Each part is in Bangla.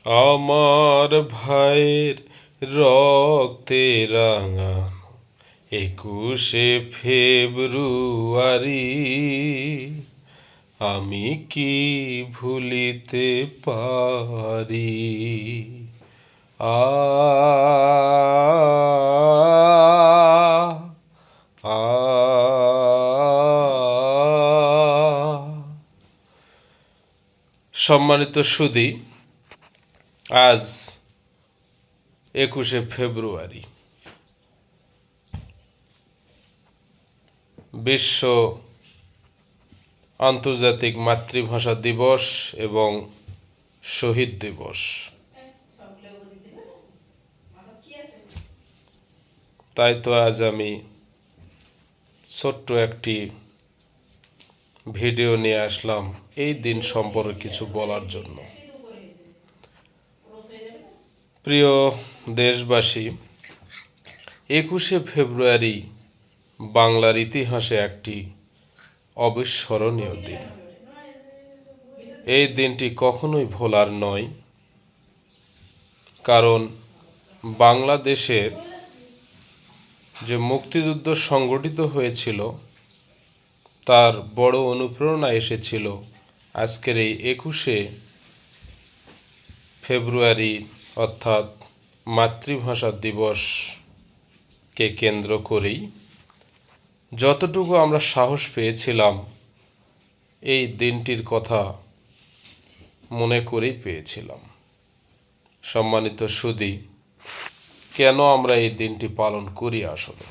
আমার ভাইয়ের রক্তে রাঙা 21শে ফেব্রুয়ারি আমি কি ভুলিতে পারি। আ আ সম্মানিত সুধী, আজ 21শে ফেব্রুয়ারি বিশ্ব আন্তর্জাতিক মাতৃভাষা দিবস এবং শহীদ দিবস। তাই তো আজ আমি ছোট্ট একটি ভিডিও নিয়ে আসলাম এই দিন সম্পর্কে কিছু বলার জন্য। প্রিয় দেশবাসী, 21শে ফেব্রুয়ারি বাংলার ইতিহাসে একটি অবিস্মরণীয় দিন। এই দিনটি কখনোই ভোলার নয়, কারণ বাংলাদেশের যে মুক্তিযুদ্ধ সংগঠিত হয়েছিল তার বড় অনুপ্রেরণা এসেছিল আজকের এই 21শে ফেব্রুয়ারি অর্থাৎ মাতৃভাষা দিবসকে কেন্দ্র করেই। যতটুকু আমরা সাহস পেয়েছিলাম এই দিনটির কথা মনে করেই পেয়েছিলাম। সম্মানিত সুধী, কেন আমরা এই দিনটি পালন করি? আসলে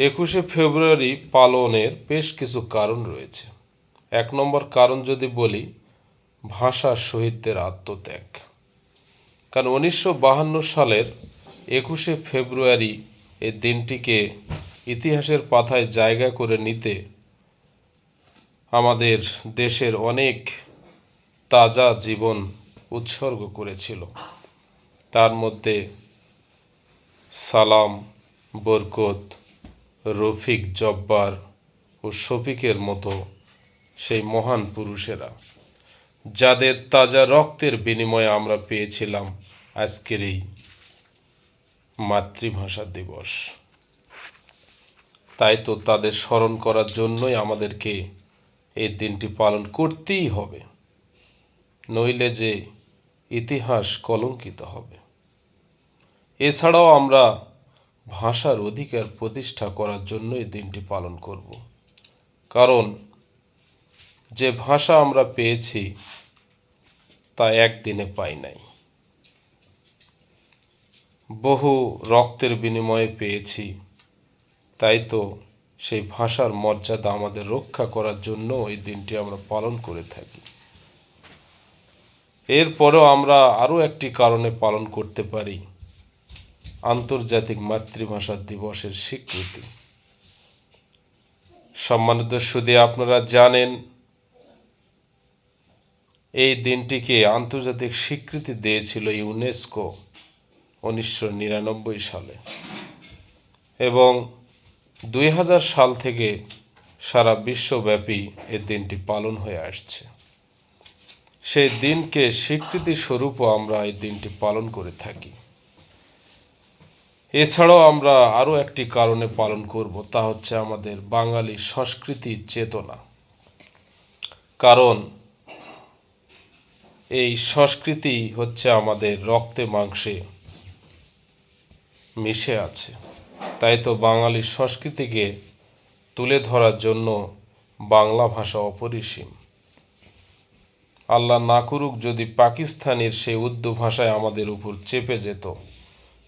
21শে ফেব্রুয়ারি পালনের বেশ কিছু কারণ রয়েছে। 1 নম্বর কারণ যদি বলি, ভাষা শহীদদের আত্মত্যাগ। কারণ 1952 সালের 21শে ফেব্রুয়ারি এই দিনটিকে ইতিহাসের পাতায় জায়গা করে নিতে আমাদের দেশের অনেক তাজা জীবন উৎসর্গ করেছিল। তার মধ্যে সালাম, বরকত, রফিক, জব্বার ও শফিকের মতো সেই মহান পুরুষেরা, যাদের তাজা রক্তের বিনিময়ে আমরা পেয়েছিলাম আজকের এই মাতৃভাষা দিবস। তাই তো তাদের স্মরণ করার জন্যই আমাদেরকে এই দিনটি পালন করতেই হবে, নইলে যে ইতিহাস কলঙ্কিত হবে। এছাড়াও আমরা ভাষার অধিকার প্রতিষ্ঠা করার জন্য এই দিনটি পালন করব। কারণ যে ভাষা আমরা পেয়েছি তা একদিনে পাই নাই, বহু রক্তের বিনিময়ে পেয়েছি। তাই তো সেই ভাষার মর্যাদা আমাদের রক্ষা করার জন্য এই দিনটি আমরা পালন করে থাকি। এরপরেও আমরা আরও একটি কারণে পালন করতে পারি, আন্তর্জাতিক মাতৃভাষা দিবসের স্বীকৃতি। সম্মানিত সুধী, আপনারা জানেন এই দিনটিকে আন্তর্জাতিক স্বীকৃতি দিয়েছিল ইউনেস্কো 1999 সালে, এবং 2000 সাল থেকে সারা বিশ্বব্যাপী এই দিনটি পালন হয়ে আসছে। সেই দিনকে স্বীকৃতি স্বরূপও আমরা এই দিনটি পালন করে থাকি। এছাড়াও আমরা আরও একটি কারণে পালন করব, তা হচ্ছে আমাদের বাঙালি সংস্কৃতির চেতনা। কারণ এই সংস্কৃতি হচ্ছে আমাদের রক্তে মাংসে মিশে আছে। তাই তো বাঙালি সংস্কৃতিকে তুলে ধরার জন্য বাংলা ভাষা অপরিসীম। আল্লাহ না করুক যদি পাকিস্তানের সেই উর্দু ভাষায় আমাদের উপর চেপে যেত,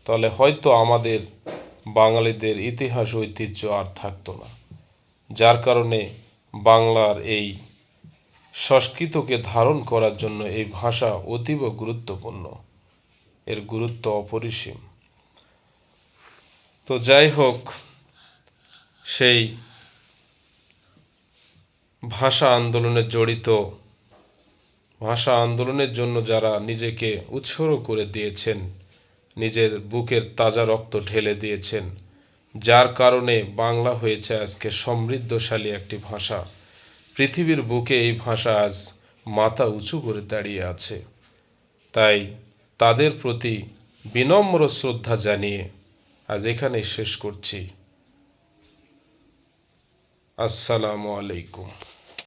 তাহলে হয়তো আমাদের বাঙালিদের ইতিহাস ঐতিহ্য আর থাকতো না। যার কারণে বাংলার এই সংস্কৃতকে ধারণ করার জন্য এই ভাষা অতীব গুরুত্বপূর্ণ, এর গুরুত্ব অপরিসীম। তো যাই হোক, সেই ভাষা আন্দোলনে জড়িত, ভাষা আন্দোলনের জন্য যারা নিজেকে উৎসর্গ করে দিয়েছেন, নিজের বুকের তাজা রক্ত ঢেলে দিয়েছেন, যার কারণে বাংলা হয়েছে আজকে সমৃদ্ধশালী একটি ভাষা। পৃথিবীর বুকে এই ভাষা আজ মাথা উঁচু করে দাঁড়িয়ে আছে। তাই তাদের প্রতি বিনম্র শ্রদ্ধা জানিয়ে আজ এখানেই শেষ করছি। আসসালামু আলাইকুম।